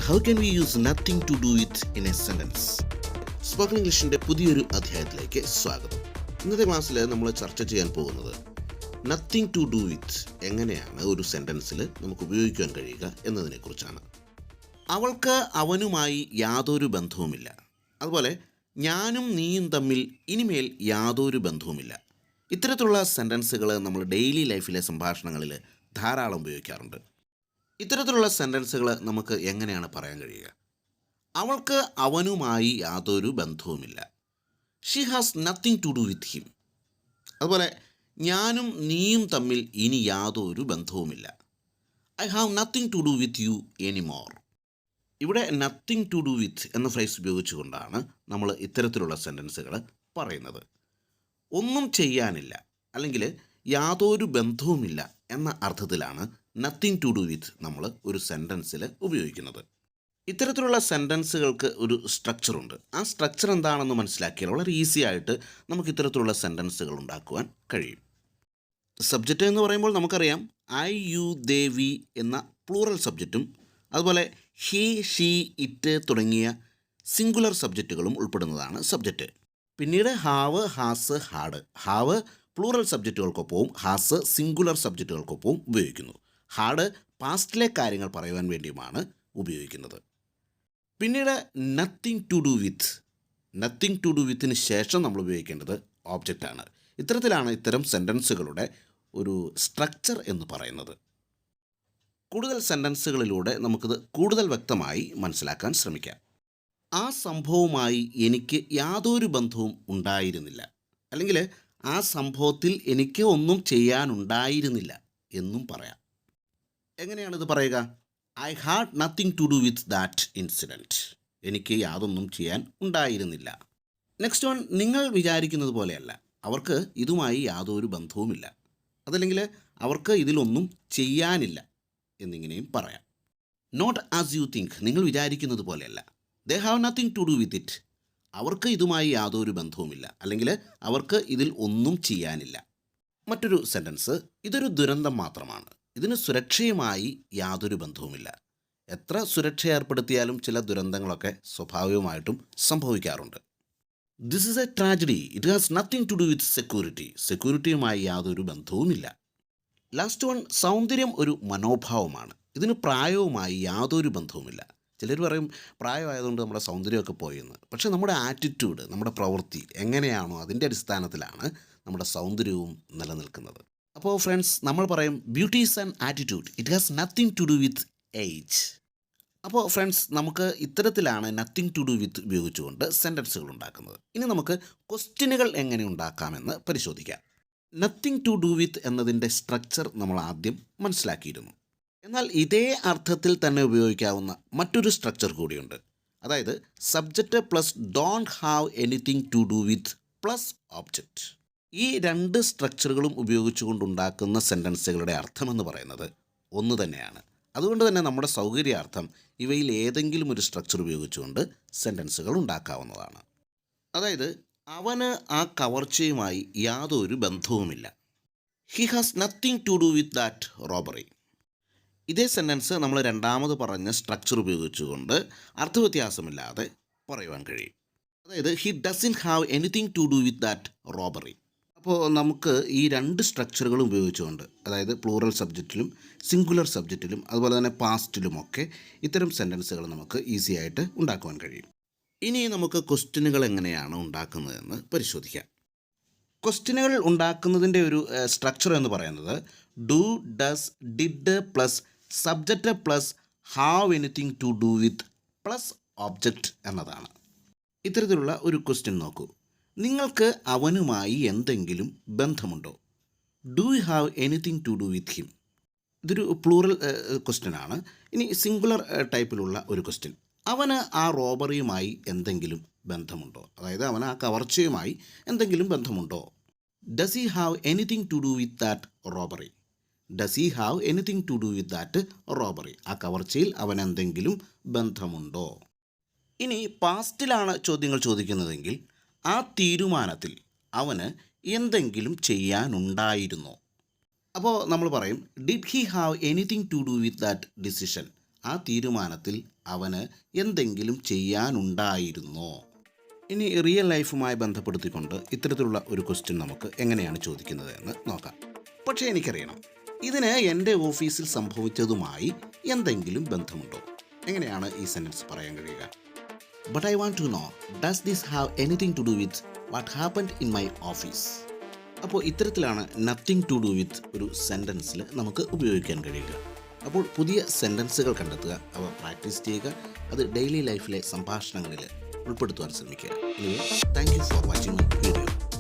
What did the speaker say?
How can we use nothing to do it in a sentence? Spoken ഇംഗ്ലീഷിൻ്റെ പുതിയൊരു അധ്യായത്തിലേക്ക് സ്വാഗതം. ഇന്നത്തെ ക്ലാസ്സിൽ നമ്മൾ ചർച്ച ചെയ്യാൻ പോകുന്നത് നത്തിങ് ടു ഡു വിത്ത് എങ്ങനെയാണ് ഒരു സെൻറ്റൻസിൽ നമുക്ക് ഉപയോഗിക്കാൻ കഴിയുക എന്നതിനെക്കുറിച്ചാണ്. അവൾക്ക് അവനുമായി യാതൊരു ബന്ധവുമില്ല. അതുപോലെ ഞാനും നീയും തമ്മിൽ ഇനിമേൽ യാതൊരു ബന്ധവുമില്ല. ഇത്തരത്തിലുള്ള സെൻറ്റൻസുകൾ നമ്മൾ ഡെയിലി ലൈഫിലെ സംഭാഷണങ്ങളിൽ ധാരാളം ഉപയോഗിക്കാറുണ്ട്. ഇത്തരത്തിലുള്ള സെൻറ്റൻസുകൾ നമുക്ക് എങ്ങനെയാണ് പറയാൻ കഴിയുക? അവൾക്ക് അവനുമായി യാതൊരു ബന്ധവുമില്ല. She has nothing to do with him. അതുപോലെ ഞാനും നീയും തമ്മിൽ ഇനി യാതൊരു ബന്ധവുമില്ല. I have nothing to do with you anymore. ഇവിടെ നത്തിങ് ടു ഡു വിത്ത് എന്ന ഫ്രേസ് ഉപയോഗിച്ചുകൊണ്ടാണ് നമ്മൾ ഇത്തരത്തിലുള്ള സെൻറ്റൻസുകൾ പറയുന്നത്. ഒന്നും ചെയ്യാനില്ല അല്ലെങ്കിൽ യാതൊരു ബന്ധവുമില്ല എന്ന അർത്ഥത്തിലാണ് നത്തിങ് ടു ഡു വിത്ത് നമ്മൾ ഒരു സെൻറ്റൻസിൽ ഉപയോഗിക്കുന്നത്. ഇത്തരത്തിലുള്ള സെൻറ്റൻസുകൾക്ക് ഒരു സ്ട്രക്ചറുണ്ട്. ആ സ്ട്രക്ചർ എന്താണെന്ന് മനസ്സിലാക്കിയാൽ വളരെ ഈസി ആയിട്ട് നമുക്ക് ഇത്തരത്തിലുള്ള സെൻറ്റൻസുകൾ ഉണ്ടാക്കുവാൻ കഴിയും. സബ്ജക്റ്റ് എന്ന് പറയുമ്പോൾ നമുക്കറിയാം ഐ യു ദേ വി എന്ന പ്ലൂറൽ സബ്ജക്റ്റും അതുപോലെ ഹി ഷീ ഇറ്റ് തുടങ്ങിയ സിംഗുലർ സബ്ജക്റ്റുകളും ഉൾപ്പെടുന്നതാണ് സബ്ജക്റ്റ്. പിന്നീട് have has had. Have plural സബ്ജക്റ്റുകൾക്കൊപ്പവും ഹാസ് സിംഗുലർ സബ്ജക്റ്റുകൾക്കൊപ്പവും ഉപയോഗിക്കുന്നു. ഹാഡ് പാസ്റ്റിലെ കാര്യങ്ങൾ പറയുവാൻ വേണ്ടിയുമാണ് ഉപയോഗിക്കുന്നത്. പിന്നീട് nothing to do with. Nothing to do വിത്തിന് ശേഷം നമ്മൾ ഉപയോഗിക്കേണ്ടത് ഓബ്ജക്റ്റാണ്. ഇത്തരത്തിലാണ് ഇത്തരം സെൻറ്റൻസുകളുടെ ഒരു സ്ട്രക്ചർ എന്ന് പറയുന്നത്. കൂടുതൽ സെൻറ്റൻസുകളിലൂടെ നമുക്കിത് കൂടുതൽ വ്യക്തമായി മനസ്സിലാക്കാൻ ശ്രമിക്കാം. ആ സംഭവവുമായി എനിക്ക് യാതൊരു ബന്ധവും ഉണ്ടായിരുന്നില്ല, അല്ലെങ്കിൽ ആ സംഭവത്തിൽ എനിക്ക് ഒന്നും ചെയ്യാനുണ്ടായിരുന്നില്ല എന്നും പറയാം. എങ്ങനെയാണിത് പറയുക? I had nothing to do with that incident. എനിക്ക് യാതൊന്നും ചെയ്യാൻ ഉണ്ടായിരുന്നില്ല. നെക്സ്റ്റ് വൺ, നിങ്ങൾ വിചാരിക്കുന്നത് പോലെയല്ല. അവർക്ക് ഇതുമായി യാതൊരു ബന്ധവുമില്ല, അതല്ലെങ്കിൽ അവർക്ക് ഇതിലൊന്നും ചെയ്യാനില്ല എന്നിങ്ങനെയും പറയാം. Not as you think. നിങ്ങൾ വിചാരിക്കുന്നത് പോലെയല്ല. They have nothing to do with it. അവർക്ക് ഇതുമായി യാതൊരു ബന്ധവുമില്ല, അല്ലെങ്കിൽ അവർക്ക് ഇതിൽ ഒന്നും ചെയ്യാനില്ല. മറ്റൊരു സെൻറ്റൻസ്, ഇതൊരു ദുരന്തം മാത്രമാണ്. ഇതിന് സുരക്ഷയുമായി യാതൊരു ബന്ധവുമില്ല. എത്ര സുരക്ഷ ഏർപ്പെടുത്തിയാലും ചില ദുരന്തങ്ങളൊക്കെ സ്വാഭാവികമായിട്ടും സംഭവിക്കാറുണ്ട്. This is a tragedy. It has nothing to do with security. സെക്യൂരിറ്റിയുമായി യാതൊരു ബന്ധവുമില്ല. ലാസ്റ്റ് വൺ, സൗന്ദര്യം ഒരു മനോഭാവമാണ്. ഇതിന് പ്രായവുമായി യാതൊരു ബന്ധവുമില്ല. ചിലർ പറയും പ്രായമായതുകൊണ്ട് നമ്മുടെ സൗന്ദര്യമൊക്കെ പോയെന്ന്. പക്ഷേ നമ്മുടെ ആറ്റിറ്റ്യൂഡ്, നമ്മുടെ പ്രവൃത്തി എങ്ങനെയാണോ അതിൻ്റെ അടിസ്ഥാനത്തിലാണ് നമ്മുടെ സൗന്ദര്യവും നിലനിൽക്കുന്നത്. അപ്പോൾ ഫ്രണ്ട്സ്, നമ്മൾ പറയും beauty is an attitude. It has nothing to do with age. അപ്പോൾ ഫ്രണ്ട്സ്, നമുക്ക് ഇത്തരത്തിലാണ് നത്തിങ് ടു ഡു വിത്ത് ഉപയോഗിച്ചുകൊണ്ട് സെൻറ്റൻസുകൾ ഉണ്ടാക്കുന്നത്. ഇനി നമുക്ക് ക്വസ്റ്റ്യനുകൾ എങ്ങനെ ഉണ്ടാക്കാമെന്ന് പരിശോധിക്കാം. നത്തിങ് ടു ഡു വിത്ത് എന്നതിൻ്റെ സ്ട്രക്ചർ നമ്മൾ ആദ്യം മനസ്സിലാക്കിയിരുന്നു. എന്നാൽ ഇതേ അർത്ഥത്തിൽ തന്നെ ഉപയോഗിക്കാവുന്ന മറ്റൊരു സ്ട്രക്ചർ കൂടിയുണ്ട്. അതായത് subject plus don't have anything to do with plus object. ഈ രണ്ട് സ്ട്രക്ചറുകളും ഉപയോഗിച്ചുകൊണ്ടുണ്ടാക്കുന്ന സെൻറ്റൻസുകളുടെ അർത്ഥമെന്ന് പറയുന്നത് ഒന്ന് തന്നെയാണ്. അതുകൊണ്ട് തന്നെ നമ്മുടെ സൗകര്യാർത്ഥം ഇവയിൽ ഏതെങ്കിലും ഒരു സ്ട്രക്ചർ ഉപയോഗിച്ചുകൊണ്ട് സെൻറ്റൻസുകൾ ഉണ്ടാക്കാവുന്നതാണ്. അതായത് അവന് ആ കവർച്ചയുമായി യാതൊരു ബന്ധവുമില്ല. He has nothing to do with that robbery. ഇതേ സെൻറ്റൻസ് നമ്മൾ രണ്ടാമത് പറഞ്ഞ സ്ട്രക്ചർ ഉപയോഗിച്ചുകൊണ്ട് അർത്ഥവ്യത്യാസമില്ലാതെ പറയുവാൻ കഴിയും. അതായത് he doesn't have anything to do with that robbery. അപ്പോൾ നമുക്ക് ഈ രണ്ട് സ്ട്രക്ചറുകളും ഉപയോഗിച്ചുകൊണ്ട്, അതായത് പ്ലൂറൽ സബ്ജക്റ്റിലും സിംഗുലർ സബ്ജക്റ്റിലും അതുപോലെ തന്നെ പാസ്റ്റിലുമൊക്കെ ഇത്തരം സെൻറ്റൻസുകൾ നമുക്ക് ഈസി ആയിട്ട് ഉണ്ടാക്കുവാൻ കഴിയും. ഇനി നമുക്ക് ക്വസ്റ്റ്യനുകൾ എങ്ങനെയാണ് ഉണ്ടാക്കുന്നതെന്ന് പരിശോധിക്കാം. ക്വസ്റ്റ്യനുകൾ ഉണ്ടാക്കുന്നതിൻ്റെ ഒരു സ്ട്രക്ചർ എന്ന് പറയുന്നത് do, does, did plus subject plus have anything to do with plus object എന്നതാണ്. ഇത്തരത്തിലുള്ള ഒരു ക്വസ്റ്റ്യൻ നോക്കൂ. നിങ്ങൾക്ക് അവനുമായി എന്തെങ്കിലും ബന്ധമുണ്ടോ? Do you have anything to do with him. ഇതൊരു പ്ലൂറൽ ക്വസ്റ്റ്യനാണ്. ഇനി സിംഗുലർ ടൈപ്പിലുള്ള ഒരു ക്വസ്റ്റ്യൻ, അവന് ആ റോബറിയുമായി എന്തെങ്കിലും ബന്ധമുണ്ടോ? അതായത് അവന് ആ കവർച്ചയുമായി എന്തെങ്കിലും ബന്ധമുണ്ടോ? Does he have anything to do with that robbery. Does he have anything to do with that robbery. ആ കവർച്ചയിൽ അവൻ എന്തെങ്കിലും ബന്ധമുണ്ടോ? ഇനി പാസ്റ്റിലാണ് ചോദ്യങ്ങൾ ചോദിക്കുന്നതെങ്കിൽ ആ തീരുമാനത്തിൽ അവന് എന്തെങ്കിലും ചെയ്യാനുണ്ടായിരുന്നോ? അപ്പോൾ നമ്മൾ പറയും did he have anything to do with that decision. ആ തീരുമാനത്തിൽ അവന് എന്തെങ്കിലും ചെയ്യാനുണ്ടായിരുന്നോ? ഇനി റിയൽ ലൈഫുമായി ബന്ധപ്പെടുത്തിക്കൊണ്ട് ഇത്തരത്തിലുള്ള ഒരു ക്വസ്റ്റ്യൻ നമുക്ക് എങ്ങനെയാണ് ചോദിക്കുന്നത് എന്ന് നോക്കാം. പക്ഷേ എനിക്കറിയണം, ഇതിന് എൻ്റെ ഓഫീസിൽ സംഭവിച്ചതുമായി എന്തെങ്കിലും ബന്ധമുണ്ടോ? എങ്ങനെയാണ് ഈ സെൻറ്റൻസ് പറയാൻ കഴിയുക? But I want to know, does this have anything to do with what happened in my office? അപ്പോൾ ഇത്തരത്തിലാണ് നത്തിങ് ടു ഡു വിത്ത് ഒരു സെൻറ്റൻസിൽ നമുക്ക് ഉപയോഗിക്കാൻ കഴിയുക. അപ്പോൾ പുതിയ സെൻറ്റൻസുകൾ കണ്ടെത്തുക, അവ പ്രാക്ടീസ് ചെയ്യുക, അത് ഡെയിലി ലൈഫിലെ സംഭാഷണങ്ങളിൽ ഉൾപ്പെടുത്തുവാൻ ശ്രമിക്കുക. Thank you for watching my video.